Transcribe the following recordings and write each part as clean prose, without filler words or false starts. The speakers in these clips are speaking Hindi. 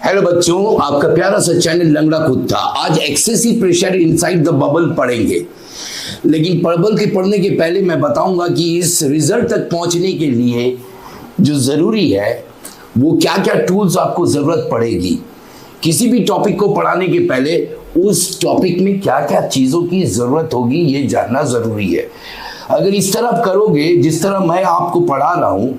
हेलो बच्चों, आपका प्यारा सा चैनल लंगड़ा कुत्ता। आज excessive pressure inside the bubble पढ़ेंगे, लेकिन बबल के पढ़ने के पहले मैं बताऊंगा कि इस रिजल्ट तक पहुंचने के लिए जो जरूरी है वो क्या क्या टूल्स आपको जरूरत पड़ेगी। किसी भी टॉपिक को पढ़ाने के पहले उस टॉपिक में क्या क्या चीजों की जरूरत होगी ये जानना जरूरी है। अगर इस तरह करोगे जिस तरह मैं आपको पढ़ा रहा हूं,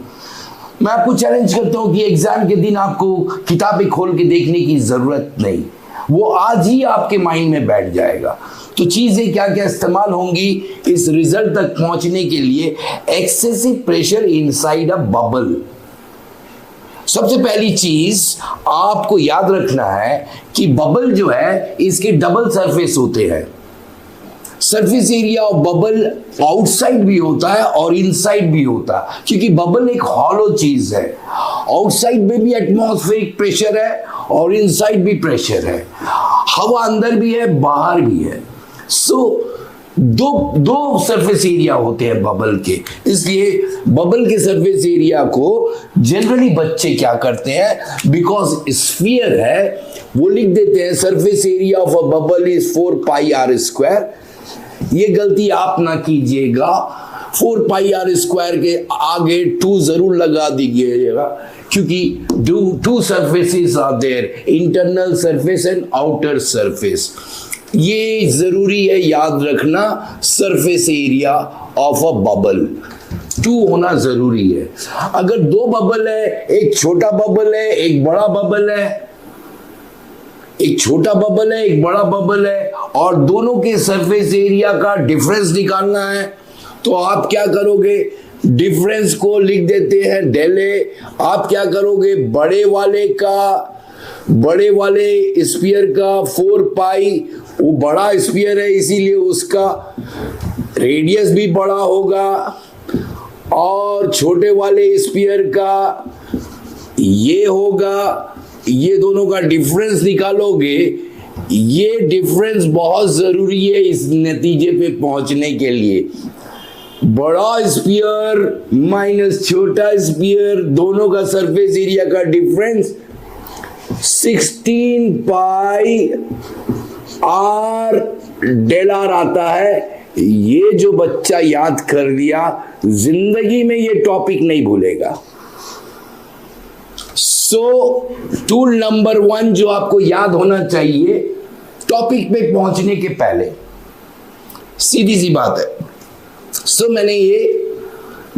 मैं आपको चैलेंज करता हूं कि एग्जाम के दिन आपको किताबें खोल के देखने की जरूरत नहीं, वो आज ही आपके माइंड में बैठ जाएगा। तो चीजें क्या क्या इस्तेमाल होंगी इस रिजल्ट तक पहुंचने के लिए, excessive pressure inside a bubble. सबसे पहली चीज आपको याद रखना है कि बबल जो है इसके डबल सरफेस होते हैं। Surface area of bubble outside भी होता है और इनसाइड भी होता है, क्योंकि बबल एक हॉलो चीज है। आउटसाइड में भी एटमॉस्फेरिक प्रेशर है और इनसाइड भी प्रेशर है, हवा अंदर भी है बाहर भी है। सो दो सरफेस एरिया होते हैं बबल के, इसलिए बबल के सरफेस एरिया को जनरली बच्चे क्या करते हैं, बिकॉज स्फीयर है वो लिख देते हैं surface area of a bubble is 4 pi r square. ये गलती आप ना कीजिएगा, 4 पाई आर स्क्वायर के आगे 2 जरूर लगा दीजिएगा, क्योंकि two surfaces are there, internal surface and outer surface. ये जरूरी है याद रखना, surface area of a bubble 2 होना जरूरी है। अगर 2 बबल है, एक छोटा बबल है एक बड़ा बबल है, एक छोटा बबल है एक बड़ा बबल है, और दोनों के सरफेस एरिया का डिफरेंस निकालना है, तो आप क्या करोगे, डिफरेंस को लिख देते हैं डेल ए। आप क्या करोगे, बड़े वाले स्फीयर का 4 पाई, वो बड़ा स्फीयर है इसीलिए उसका रेडियस भी बड़ा होगा, और छोटे वाले स्फीयर का ये होगा। ये दोनों का डिफरेंस निकालोगे, ये डिफरेंस बहुत जरूरी है इस नतीजे पे पहुंचने के लिए। बड़ा स्फीयर माइनस छोटा स्फीयर, दोनों का सरफेस एरिया का difference 16 pi r del r आता है। ये जो बच्चा याद कर लिया जिंदगी में ये टॉपिक नहीं भूलेगा। टूल नंबर 1 जो आपको याद होना चाहिए टॉपिक पे पहुंचने के पहले, सीधी सी बात है। मैंने ये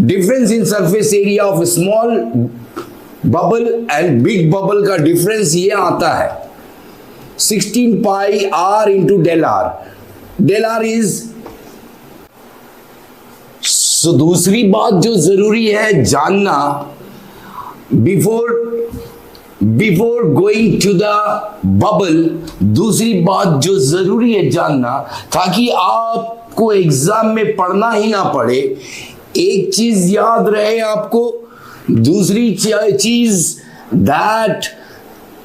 difference in surface area of small bubble and big bubble का डिफरेंस ये आता है 16 pi r into del r. Del r is दूसरी बात जो जरूरी है जानना, before going to the bubble, दूसरी बात जो जरूरी है जानना, ताकि आपको एग्जाम में पढ़ना ही ना पड़े, एक चीज याद रहे आपको। दूसरी चीज दैट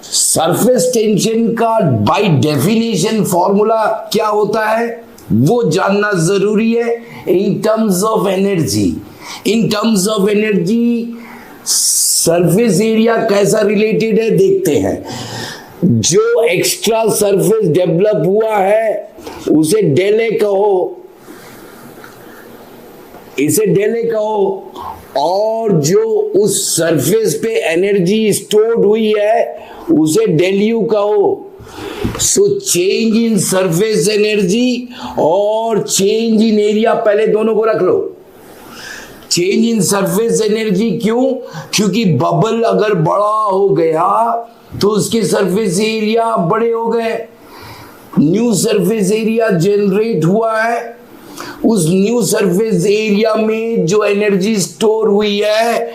सरफेस टेंशन का बाय डेफिनेशन फॉर्मूला क्या होता है वो जानना जरूरी है। In terms of energy surface area कैसा रिलेटेड है देखते हैं। जो एक्स्ट्रा सरफेस डेवलप हुआ है उसे डेले कहो, इसे डेले कहो, और जो उस सरफेस पे एनर्जी स्टोर्ड हुई है उसे डेल्यू कहो। So change in surface energy और चेंज इन एरिया, पहले दोनों को रख लो। चेंज इन सरफेस एनर्जी क्यों, क्योंकि बबल अगर बड़ा हो गया तो उसके सरफेस एरिया बड़े हो गए, न्यू सरफेस एरिया जनरेट हुआ है, उस न्यू सरफेस एरिया में जो एनर्जी स्टोर हुई है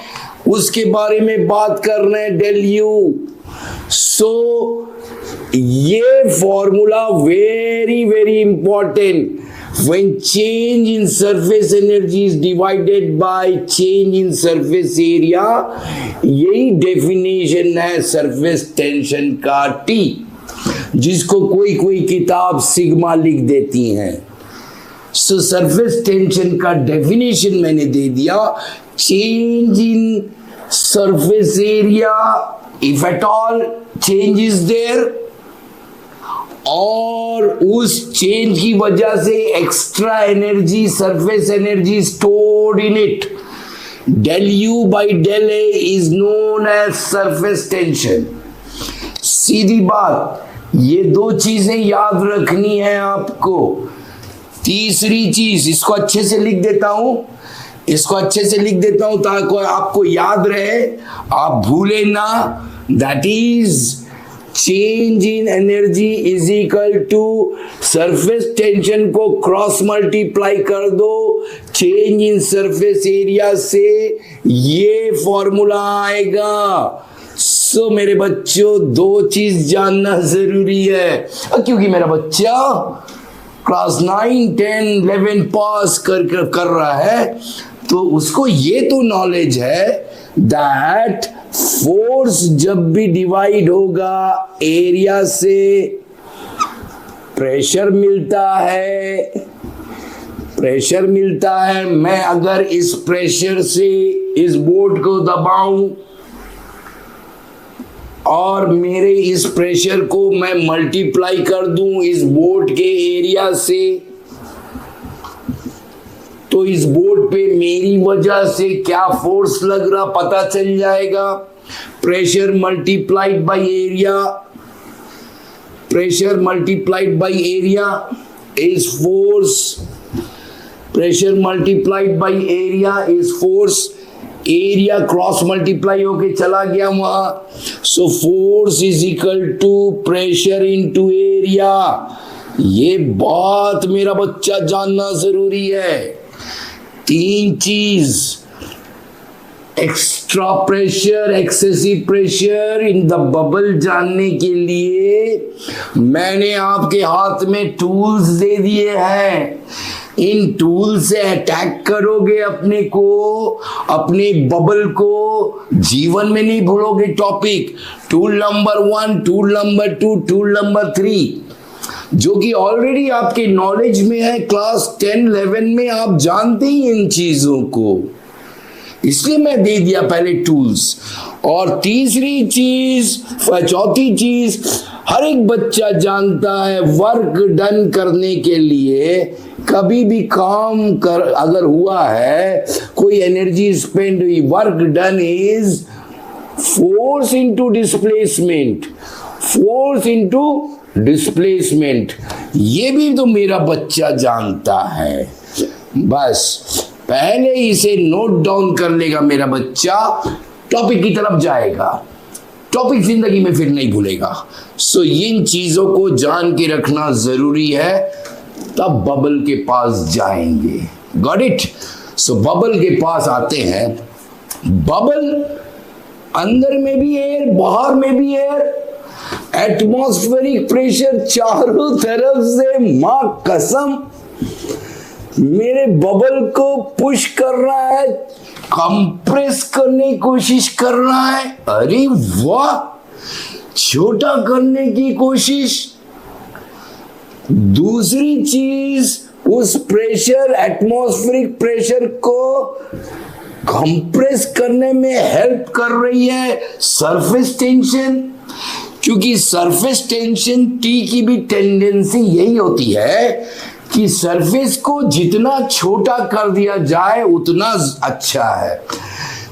उसके बारे में बात कर रहे हैं, डेल यू। सो ये formula very very important. When change in surface energy is divided by change in surface area, यही डेफिनेशन है सरफेस टेंशन का T, जिसको कोई किताब सिग्मा लिख देती हैं। सो सरफेस टेंशन का डेफिनेशन मैंने दे दिया, change in surface area if at all change is there, और उस चेंज की वजह से extra energy, surface energy stored in it, del U by del A is known as surface tension. सीधी बात, ये दो चीजें याद रखनी है आपको। तीसरी चीज, इसको अच्छे से लिख देता हूं, इसको अच्छे से लिख देता हूं ताकि आपको याद रहे, आप भूले ना। That is change in energy is equal to surface tension को क्रॉस मल्टीप्लाई कर दो चेंज इन सरफेस एरिया से, ये फॉर्मूला आएगा। सो मेरे बच्चों, दो चीज जानना जरूरी है, क्योंकि मेरा बच्चा क्लास 9, 10, 11 पास कर रहा है, तो उसको ये तो नॉलेज है दैट फोर्स जब भी डिवाइड होगा एरिया से प्रेशर मिलता है, प्रेशर मिलता है। मैं अगर इस प्रेशर से इस बोर्ड को दबाऊं और मेरे इस प्रेशर को मैं मल्टीप्लाई कर दूं इस बोर्ड के एरिया से, तो इस बोर्ड पे मेरी वजह से क्या फोर्स लग रहा पता चल जाएगा। Pressure multiplied by area, pressure multiplied by area is force, pressure multiplied by area is force. Area cross multiply होके चला गया वहां, so force is equal to pressure into area. ये बात मेरा बच्चा जानना जरूरी है। तीन चीज, extra pressure, excessive pressure in the bubble जानने के लिए मैंने आपके हाथ में टूल्स दे दिए हैं। इन टूल से अटैक करोगे अपने को, अपने बबल को, जीवन में नहीं भूलोगे topic. Tool number 1, tool number 2, tool number 3, जो कि ऑलरेडी आपके नॉलेज में है। क्लास 10, 11 में आप जानते ही इन चीजों को, इसलिए मैं दे दिया पहले टूल्स। और तीसरी चीज, चौथी चीज, हर एक बच्चा जानता है वर्क डन करने के लिए कभी भी काम कर अगर हुआ है, कोई एनर्जी स्पेंड हुई, work done is force into displacement, force into displacement. ये भी तो मेरा बच्चा जानता है। बस पहले इसे नोट डाउन कर लेगा मेरा बच्चा, टॉपिक की तरफ जाएगा, टॉपिक जिंदगी में फिर नहीं भूलेगा। सो इन चीजों को जान के रखना जरूरी है, तब बबल के पास जाएंगे। Got it? सो बबल के पास आते हैं। बबल अंदर में भी एयर, बाहर में भी एयर, एटमॉस्फेरिक प्रेशर चारों तरफ से, मां कसम मेरे बबल को पुश कर रहा है, कंप्रेस करने की कोशिश कर रहा है। अरे वाह, छोटा करने की कोशिश। दूसरी चीज, उस प्रेशर, एटमॉस्फेरिक प्रेशर को कंप्रेस करने में हेल्प कर रही है सरफेस टेंशन, क्योंकि सरफेस टेंशन टी की भी टेंडेंसी यही होती है कि सरफेस को जितना छोटा कर दिया जाए उतना अच्छा है,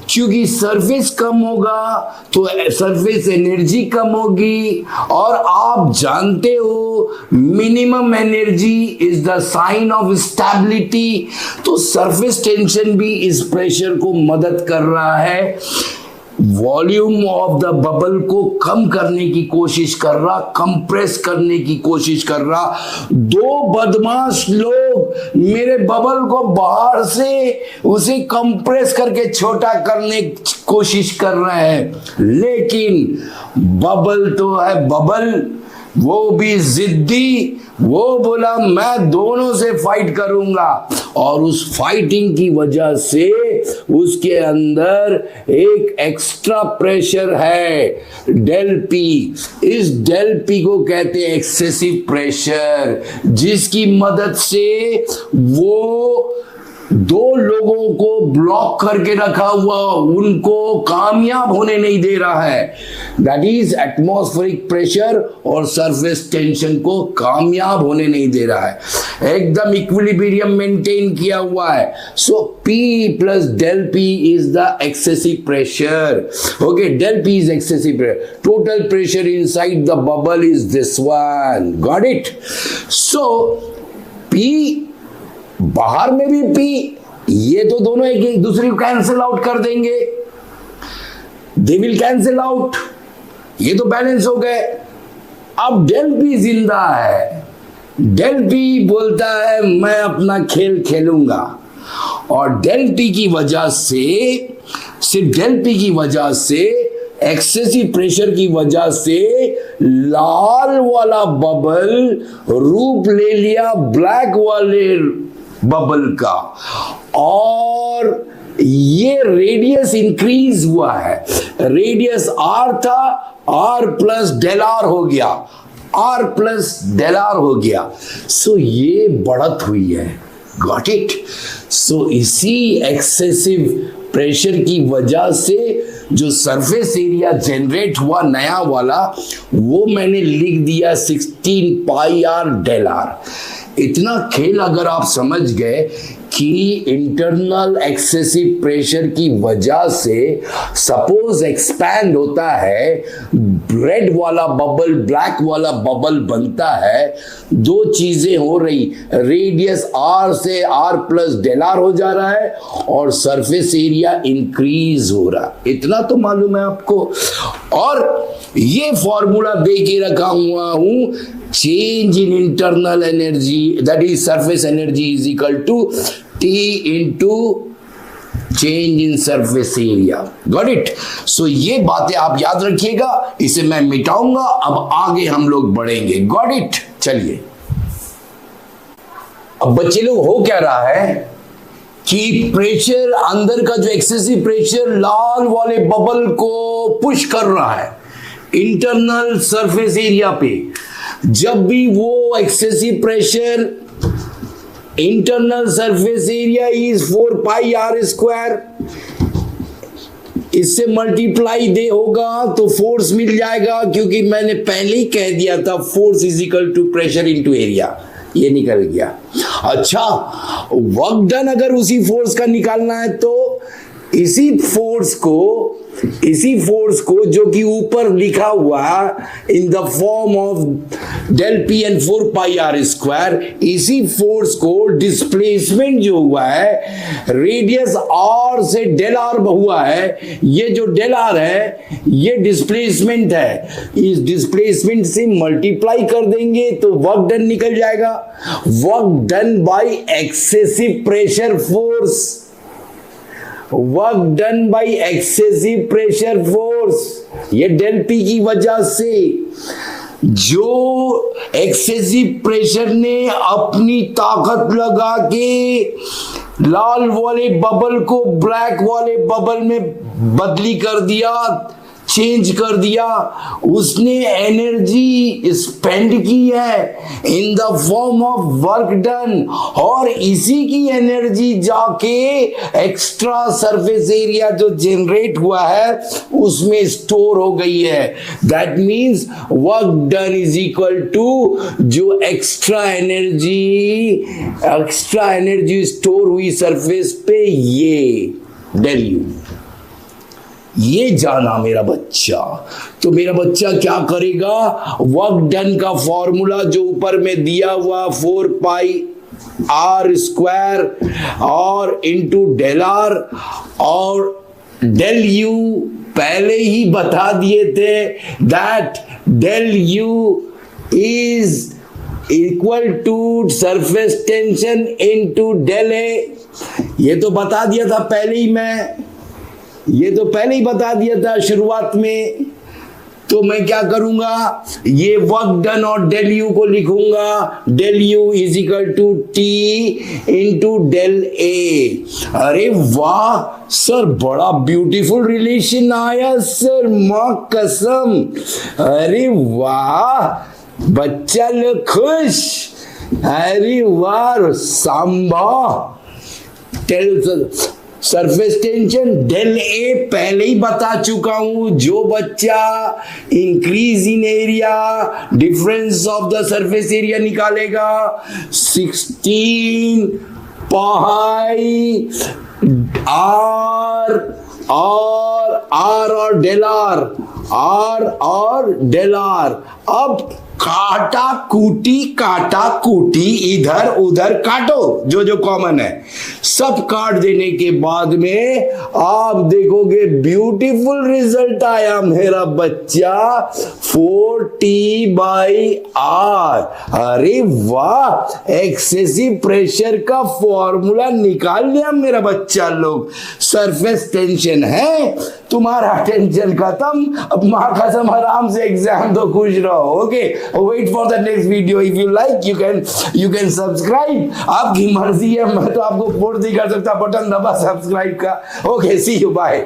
क्योंकि सरफेस कम होगा तो सरफेस एनर्जी कम होगी, और आप जानते हो minimum energy is the sign of stability. तो सरफेस टेंशन भी इस प्रेशर को मदद कर रहा है, वॉल्यूम ऑफ द बबल को कम करने की कोशिश कर रहा, कंप्रेस करने की कोशिश कर रहा। दो बदमाश लोग मेरे बबल को बाहर से उसे कंप्रेस करके छोटा करने की कोशिश कर रहे हैं, लेकिन बबल तो है बबल, वो भी जिद्दी, वो बोला मैं दोनों से फाइट करूंगा, और उस फाइटिंग की वजह से उसके अंदर एक एक्स्ट्रा प्रेशर है, डेल पी। इस डेल पी को कहते हैं एक्सेसिव प्रेशर, जिसकी मदद से वो दो लोगों को ब्लॉक करके रखा हुआ, उनको कामयाब होने नहीं दे रहा है। दैट इज एटमॉस्फेरिक प्रेशर और सरफेस टेंशन को कामयाब होने नहीं दे रहा है, एकदम इक्विलिब्रियम मेंटेन किया हुआ है। So P plus del P is the excessive pressure. Okay, del P is excessive pressure. Total pressure inside the bubble is this one. Got it? So P, बाहर में भी P, ये तो दोनों एक दूसरे को कैंसिल आउट कर देंगे, दे विल कैंसिल आउट, ये तो बैलेंस हो गए। अब डेल P जिंदा है, डेल P बोलता है मैं अपना खेल खेलूंगा, और डेल P की वजह से, सिर्फ डेल P की वजह से, एक्सेसिव प्रेशर की वजह से लाल वाला बबल रूप ले लिया ब्लैक वाले बबल का, और ये रेडियस इंक्रीज हुआ है। रेडियस R था, R प्लस डेल R हो गया, R प्लस डेल R हो गया। सो ये बढ़त हुई है। Got it? सो इसी एक्सेसिव प्रेशर की वजह से जो सरफेस एरिया जनरेट हुआ नया वाला, वो मैंने लिख दिया 16 पाई R डेल R। इतना खेल अगर आप समझ गए कि इंटरनल एक्सेसिव प्रेशर की वजह से सपोज एक्सपैंड होता है, रेड वाला बबल ब्लैक वाला बबल बनता है, दो चीजें हो रही, रेडियस R से R प्लस डेल R हो जा रहा है और सरफेस एरिया इंक्रीज हो रहा है। इतना तो मालूम है आपको। और ये फॉर्मूला दे के रखा हुआ हूं, change in internal energy that is surface energy is equal to T into change in surface area. Got it? So ये बातें आप याद रखिएगा, इसे मैं मिटाऊंगा, अब आगे हम लोग बढ़ेंगे। Got it? चलिए, अब बच्चे लोग हो क्या रहा है कि प्रेशर अंदर का जो एक्सेसिव प्रेशर लाल वाले बबल को पुश कर रहा है इंटरनल सरफेस एरिया पे। जब भी वो excessive pressure internal surface area is 4 pi R square, इससे मल्टीप्लाई दे होगा तो फोर्स मिल जाएगा, क्योंकि मैंने पहले ही कह दिया था force is equal to pressure into area, ये निकल गया। अच्छा, वर्क डन अगर उसी फोर्स का निकालना है तो इसी फोर्स को जो कि ऊपर लिखा हुआ in the form of del P and 4 pi R square, इसी फोर्स को डिस्प्लेसमेंट जो हुआ है रेडियस R से डेल R हुआ है, ये जो डेल R है ये डिस्प्लेसमेंट है, इस डिस्प्लेसमेंट से मल्टीप्लाई कर देंगे तो वर्क डन निकल जाएगा। Work done by excessive pressure force, work done by excessive pressure force, ये डेल P की वजह से जो एक्सेसिव प्रेशर ने अपनी ताकत लगा के लाल वाले बबल को ब्लैक वाले बबल में बदली कर दिया, चेंज कर दिया, उसने एनर्जी स्पेंड की है in the form of work done, और इसी की एनर्जी जाके एक्स्ट्रा सरफेस एरिया जो जनरेट हुआ है उसमें स्टोर हो गई है। That means work done is equal to जो एक्स्ट्रा एनर्जी स्टोर हुई सरफेस पे, ये डेल यू। ये जाना मेरा बच्चा, तो मेरा बच्चा क्या करेगा, वर्क डन का फॉर्मूला जो ऊपर में दिया हुआ 4 पाई R स्क्वायर और इंटू डेल R और डेल U पहले ही बता दिए थे, that del U is equal to surface tension into del A। ये तो बता दिया था पहले ही, मैं ये तो पहले ही बता दिया था शुरुआत में। तो मैं क्या करूंगा, ये वर्क डन और डेल यू को लिखूंगा, del u is equal to T into del A. अरे वाह सर, बड़ा ब्यूटीफुल रिलेशन आया सर, मां कसम। अरे वाह, बच्चा लोग खुश। अरे वाह Samba, surface tension del A पहले ही बता चुका हूं, जो बच्चा increase in area difference of the surface area निकालेगा 16 पाई आर और डेल आर। अब काटा कूटी इधर उधर काटो, जो कॉमन है सब काट देने के बाद में आप देखोगे ब्यूटीफुल रिजल्ट आया मेरा बच्चा 4T/R। अरे वाह, एक्सेसिव प्रेशर का फॉर्मूला निकाल लिया मेरा बच्चा लोग। सरफेस टेंशन है, तुम्हारा टेंशन खत्म, अब मां कसम आराम से एग्जाम दो, खुश रहो। Okay, wait for the next video. If you like you can subscribe, आपकी मर्जी है, मैं तो आपको फोर्स नहीं कर सकता बटन दबा सब्सक्राइब का। Okay, see you, bye.